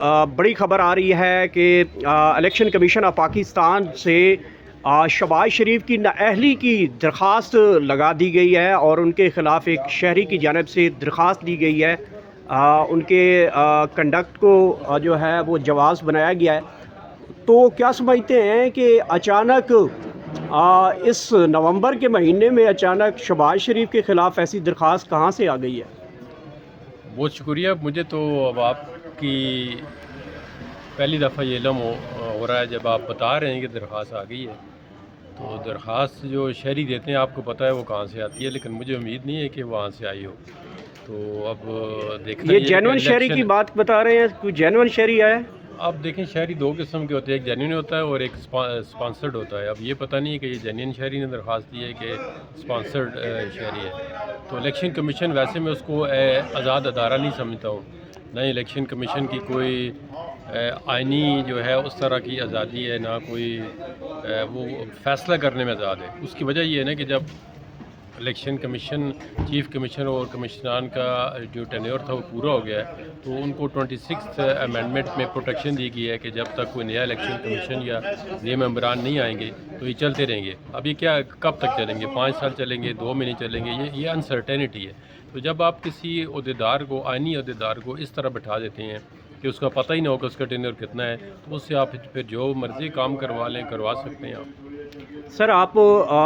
बड़ी खबर आ रही है कि इलेक्शन कमीशन ऑफ पाकिस्तान से शहबाज शरीफ की नाअहली की दरख्वास्त लगा दी गई है और उनके ख़िलाफ़ एक शहरी की जानिब से दरख्वास्त दी गई है। उनके कंडक्ट को जो है वो जवाज़ बनाया गया है। तो क्या समझते हैं कि अचानक इस नवंबर के महीने में अचानक शहबाज शरीफ के ख़िलाफ़ ऐसी दरख्वास्त कहाँ से आ गई है? बहुत शुक्रिया। मुझे तो अब आपकी पहली दफ़ा ये इल्म हो रहा है जब आप बता रहे हैं कि दरख्वास्त आ गई है। तो दरख्वास्त जो शहरी देते हैं आपको पता है वो कहाँ से आती है, लेकिन मुझे उम्मीद नहीं है कि वहाँ से आई हो। तो अब देखना ये ये जेन्युइन कि शहरी की इलेक्शन, बात बता रहे हैं, कोई जेन्युइन शहरी है? आप देखें शहरी दो किस्म के होते हैं, एक जेन्युइन होता है और एक स्पॉन्सर्ड होता है। अब ये पता नहीं है कि ये जेन्युइन शहरी ने दरख्वास्त दी है कि स्पॉन्सर्ड शहरी है। तो इलेक्शन कमीशन वैसे मैं उसको आज़ाद अदारा नहीं समझता हूँ, ना ही इलेक्शन कमीशन की कोई आइनी जो है उस तरह की आज़ादी है, ना कोई वो फ़ैसला करने में आज़ाद है। उसकी वजह ये है ना कि जब इलेक्शन कमीशन चीफ कमिश्नर और कमिश्नरान का जो टेन्योर था वो पूरा हो गया है, तो उनको 26th अमेंडमेंट में प्रोटेक्शन दी गई है कि जब तक कोई नया इलेक्शन कमीशन या नए मेंबरान नहीं आएंगे तो ये चलते रहेंगे। अब ये क्या कब तक चलेंगे, 5 साल चलेंगे, 2 महीने चलेंगे, ये अनसर्टेनिटी है। तो जब आप किसी अहदेदार को, आइनी अहदेदार को इस तरह बैठा देते हैं कि उसका पता ही ना हो कि उसका टेन्योर कितना है, तो उससे आप फिर जो मर्ज़ी काम करवा लें, करवा सकते हैं आप। सर आप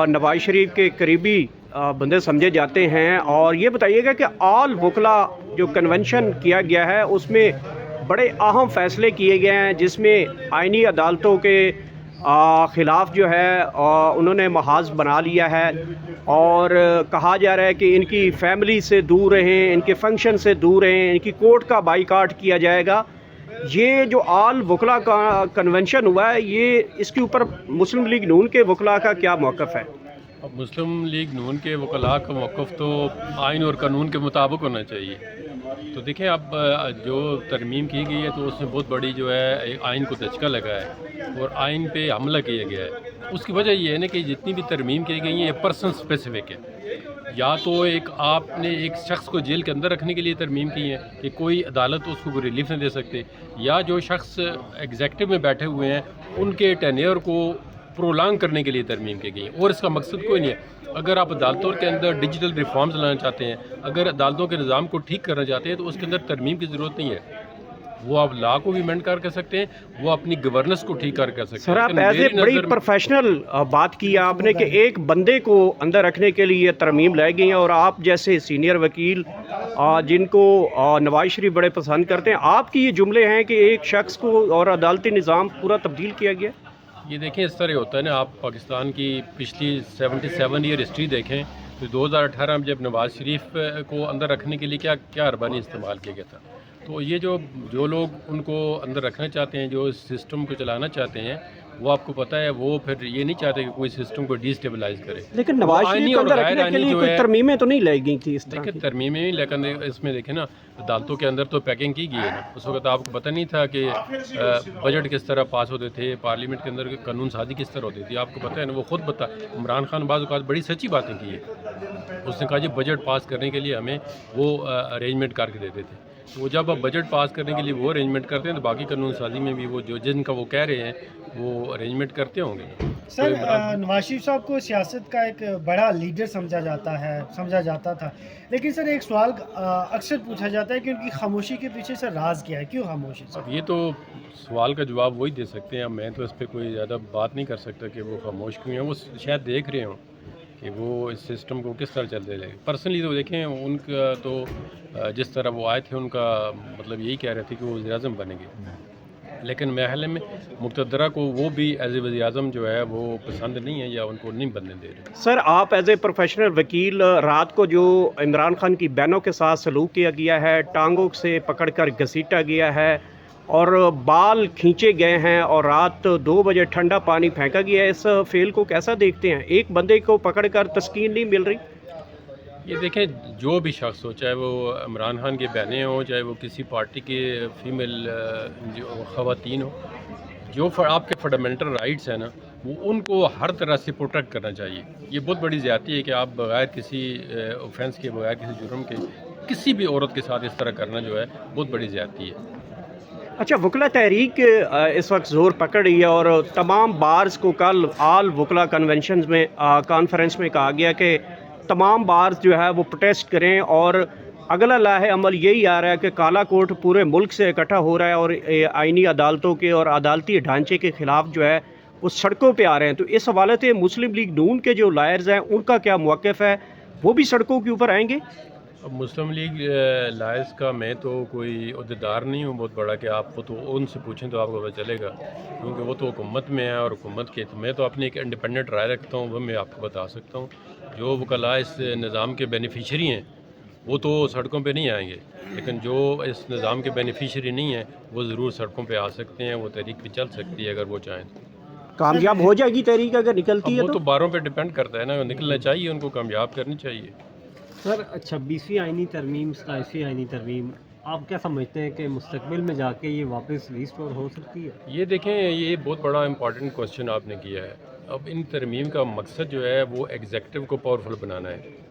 नवाज शरीफ के करीबी बंदे समझे जाते हैं, और ये बताइएगा कि ऑल वकला जो कन्वेंशन किया गया है उसमें बड़े अहम फैसले किए गए हैं, जिसमें आइनी अदालतों के ख़िलाफ़ जो है उन्होंने महाज बना लिया है, और कहा जा रहा है कि इनकी फैमिली से दूर रहें, इनके फंक्शन से दूर रहें, इनकी कोर्ट का बाइकाट किया जाएगा। ये जो आल वकला का कन्वेंशन हुआ है, ये इसके ऊपर मुस्लिम लीग नून के वकला का क्या मौक़िफ़ है? अब मुस्लिम लीग नून के वकला का मौक़िफ़ तो आइन और कानून के मुताबिक होना चाहिए। तो देखें अब जो तरमीम की गई है तो उसमें बहुत बड़ी जो है आइन को दचका लगा है और आइन पे हमला किया गया है। उसकी वजह ये है ना कि जितनी भी तरमीम की गई है ये पर्सन स्पेसिफिक है। या तो एक आपने एक शख्स को जेल के अंदर रखने के लिए तरमीम की है कि कोई अदालत उसको कोई रिलीफ नहीं दे सकते, या जो शख्स एग्जेक्टिव में बैठे हुए हैं उनके टेन्योर को प्रोलॉन्ग करने के लिए तरमीम की गई, और इसका मकसद कोई नहीं है। अगर आप अदालतों के अंदर डिजिटल रिफॉर्म्स लाना चाहते हैं, अगर अदालतों के निज़ाम को ठीक करना चाहते हैं, तो उसके अंदर तरमीम की ज़रूरत नहीं है। वो आप लॉ को भी अमेंड कर सकते हैं, वो अपनी गवर्नेंस को ठीक कर सकते हैं। सर आप एज ए बड़ी प्रोफेशनल बात की आपने कि एक बंदे को अंदर रखने के लिए तरमीम लाई गई है, और आप जैसे सीनियर वकील जिनको नवाज शरीफ बड़े पसंद करते हैं, आपकी ये जुमले हैं कि एक शख्स को और अदालती निज़ाम पूरा तब्दील किया गया। ये देखें इस तरह होता है ना, आप पाकिस्तान की पिछली 77 ईयर हिस्ट्री देखें तो 2018 में जब नवाज शरीफ को अंदर रखने के लिए क्या क्या अरबानी इस्तेमाल किया गया था। तो ये जो लोग उनको अंदर रखना चाहते हैं, जो सिस्टम को चलाना चाहते हैं, वो आपको पता है वो फिर ये नहीं चाहते कि कोई सिस्टम को डिस्टेबलाइज करे। लेकिन नवाज शरीफ को अंदर रखने के लिए कोई तरमीमें तो नहीं लाई गई थी इस तरह देखिए तरमीमें ही, लेकिन इसमें देखें ना अदालतों के अंदर तो पैकिंग की गई है ना। उस वक्त आपको पता नहीं था कि बजट किस तरह पास होते थे, पार्लियामेंट के अंदर कानून साजी किस तरह होती थी, आपको पता है ना। वो खुद बता, इमरान खान बाज़ औक़ात बड़ी सच्ची बातें की है। उसने कहा जी बजट पास करने के लिए हमें वो अरेंजमेंट करके देते थे। तो वो जब आप बजट पास करने के लिए वो अरेंजमेंट करते हैं तो बाकी कानून साजी में भी वो जो जिनका वो कह रहे हैं वो अरेंजमेंट करते होंगे। सर नवाज शरीफ साहब को सियासत का एक बड़ा लीडर समझा जाता था, लेकिन सर एक सवाल अक्सर पूछा जाता है कि उनकी खामोशी के पीछे सर राज क्या है, क्यों खामोशी? अब ये तो सवाल का जवाब वही दे सकते हैं। अब मैं तो इस पर कोई ज़्यादा बात नहीं कर सकता कि वो खामोश क्यों हैं। वो शायद देख रहे हों कि वो इस सिस्टम को किस तरह चलते रहेंगे। पर्सनली तो देखें उनका तो जिस तरह वो आए थे उनका मतलब यही कह रहे थे कि वो वज़ीर-ए-आज़म बनेंगे, लेकिन महल में मुक़तदरा को वो भी एज ए वज़ीर-ए-आज़म जो है वो पसंद नहीं है या उनको नहीं बनने दे रहे। सर आप एज ए प्रोफेशनल वकील, रात को जो इमरान खान की बहनों के साथ सलूक किया गया है, टांगों से पकड़कर घसीटा गया है और बाल खींचे गए हैं, और रात 2 बजे ठंडा पानी फेंका गया है, इस फेल को कैसा देखते हैं? एक बंदे को पकड़कर तस्कीन नहीं मिल रही। ये देखें जो भी शख्स हो, चाहे वो इमरान खान की बहनें हों, चाहे वो किसी पार्टी के फीमेल जो ख़वातीन हो, जो आपके फंडामेंटल राइट्स हैं ना, वो उनको हर तरह से प्रोटेक्ट करना चाहिए। ये बहुत बड़ी ज़्यादती है कि आप बग़ैर किसी ऑफेंस के, बग़ैर किसी जुर्म के किसी भी औरत के साथ इस तरह करना जो है बहुत बड़ी ज़्यादती है। अच्छा, वकला तहरीक इस वक्त ज़ोर पकड़ रही है और तमाम बार्स को कल आल वकला कन्वेंशन में कॉन्फ्रेंस में कहा गया कि तमाम बार्स जो है वो प्रोटेस्ट करें और अगला लाहे अमल यही आ रहा है कि काला कोर्ट पूरे मुल्क से इकट्ठा हो रहा है और आइनी अदालतों के और अदालती ढांचे के ख़िलाफ़ जो है वो सड़कों पे आ रहे हैं। तो इस हवाले से मुस्लिम लीग नून के जो लायर्स हैं उनका क्या मौक़िफ़ है, वो भी सड़कों के ऊपर आएंगे? अब मुस्लिम लीग लायर्स का मैं तो कोई अहदेदार नहीं हूँ बहुत बड़ा कि आपको तो उनसे पूछें तो आपको पता चलेगा, क्योंकि वो तो हुकूमत में है और हुकूमत के मैं तो अपनी एक इंडिपेंडेंट राय रखता हूँ, वो मैं आपको बता सकता हूँ। जो वकला इस निज़ाम के बेनिफिशरी हैं वो तो सड़कों पे नहीं आएंगे, लेकिन जो इस निज़ाम के बेनिफिशरी नहीं हैं वो ज़रूर सड़कों पे आ सकते हैं, वो तहरीक भी चल सकती है अगर वो चाहें। कामयाब हो जाएगी तहरीक अगर निकलती अब है वो तो बारों पे डिपेंड करता है ना, निकलना चाहिए, उनको कामयाब करनी चाहिए। सर 26वीं आइनी तरमीम 27वीं आइनी तरमीम आप क्या समझते हैं कि मुस्तकबिल में जाके ये वापस रिस्टोर हो सकती है? ये देखें, ये बहुत बड़ा इंपॉर्टेंट क्वेश्चन आपने किया है। अब इन तरमीम का मकसद जो है वो एग्जेक्टिव को पावरफुल बनाना है।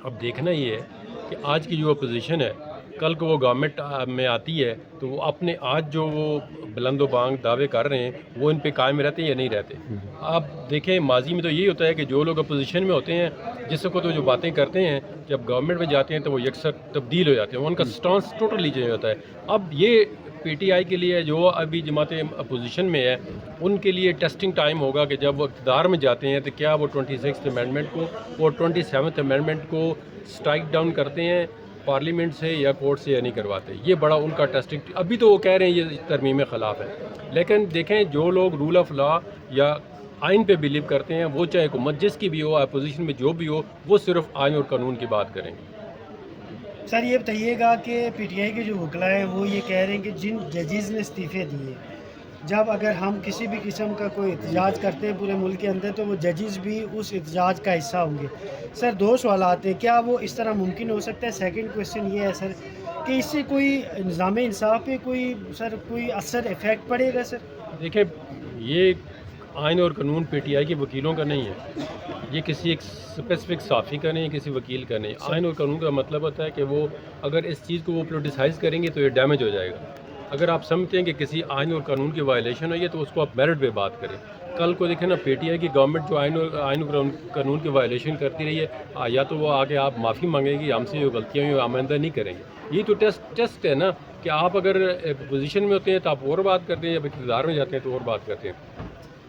अब देखना ये है कि आज की जो अपोजिशन है कल को वो गवर्नमेंट में आती है तो वो अपने आज जो वो बुलंदो बांग दावे कर रहे हैं वो इन पे कायम रहते हैं या नहीं रहते। आप देखें माजी में तो यही होता है कि जो लोग अपोजिशन में होते हैं जिसको तो जो बातें करते हैं जब गवर्नमेंट में जाते हैं तो वो यकसर तब्दील हो जाते हैं, उनका स्टांस टोटली चेंज होता है। अब ये पीटीआई के लिए जो अभी जमातें अपोजिशन में है उनके लिए टेस्टिंग टाइम होगा कि जब वो इक़्तिदार में जाते हैं तो क्या वो 26th अमेंडमेंट को और 27th अमेंडमेंट को स्ट्राइक डाउन करते हैं पार्लियामेंट से या कोर्ट से या नहीं करवाते। ये बड़ा उनका टेस्टिंग, अभी तो वो कह रहे हैं ये तरमीम के ख़िलाफ़ है, लेकिन देखें जो लोग रूल ऑफ लॉ या आइन पे बिलीव करते हैं वो चाहे हुकूमत जिसकी भी हो, अपोजिशन में जो भी हो, वो सिर्फ आइन और कानून की बात करेंगे। सर ये बताइएगा कि पीटीआई के जो वकला हैं वो ये कह रहे हैं कि जिन जजेस ने इस्तीफ़े दिए, जब अगर हम किसी भी किस्म का कोई एहतजाज करते हैं पूरे मुल्क के अंदर तो वो जजेस भी उस एहतजाज का हिस्सा होंगे। सर दो सवाल आते हैं, क्या वो इस तरह मुमकिन हो सकता है? सेकंड क्वेश्चन ये है सर कि इससे कोई निज़ाम इंसाफ पे कोई असर इफ़ेक्ट पड़ेगा? सर देखिए, ये आइन और कानून पीटीआई के वकीलों का नहीं है, ये किसी एक स्पेसिफिक साफ़ी का नहीं है, किसी वकील का नहीं। आइन और कानून का मतलब होता है कि वो अगर इस चीज़ को वो पोलिटिसाइज़ करेंगे तो ये डैमेज हो जाएगा। अगर आप समझते हैं कि किसी आइन और कानून की वायलेशन हुई है तो उसको आप मेरिट पे बात करें। कल को देखें ना, पीटीआई की गवर्नमेंट जो आइन और कानून की वायलेशन करती रही है, या तो वो आके आप माफ़ी मांगेगी, हमसे जो गलतियाँ हुई आमंदा नहीं करेंगे। ये तो टेस्ट है ना कि आप अगर पोजीशन में होते हैं तो आप और बात करते हैं, जब इक़्तिदार में जाते हैं तो और बात करते हैं।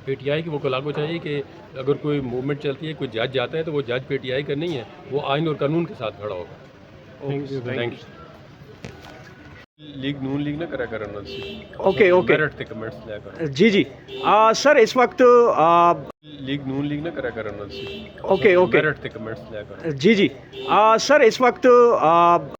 पीटीआई की वकला को चाहिए कि अगर कोई मूवमेंट चलती है, कोई जज जाता है तो वो जज पीटीआई का नहीं है, वो आइन और कानून के साथ खड़ा होगा। Thank you. League Noon league ना करा करना ओके मेरिट ते कमेंट्स लेकर जी सर इस वक्त लीग नून लीग ना करा करना ओके मेरिट ते कमेंट्स लेकर जी सर इस वक्त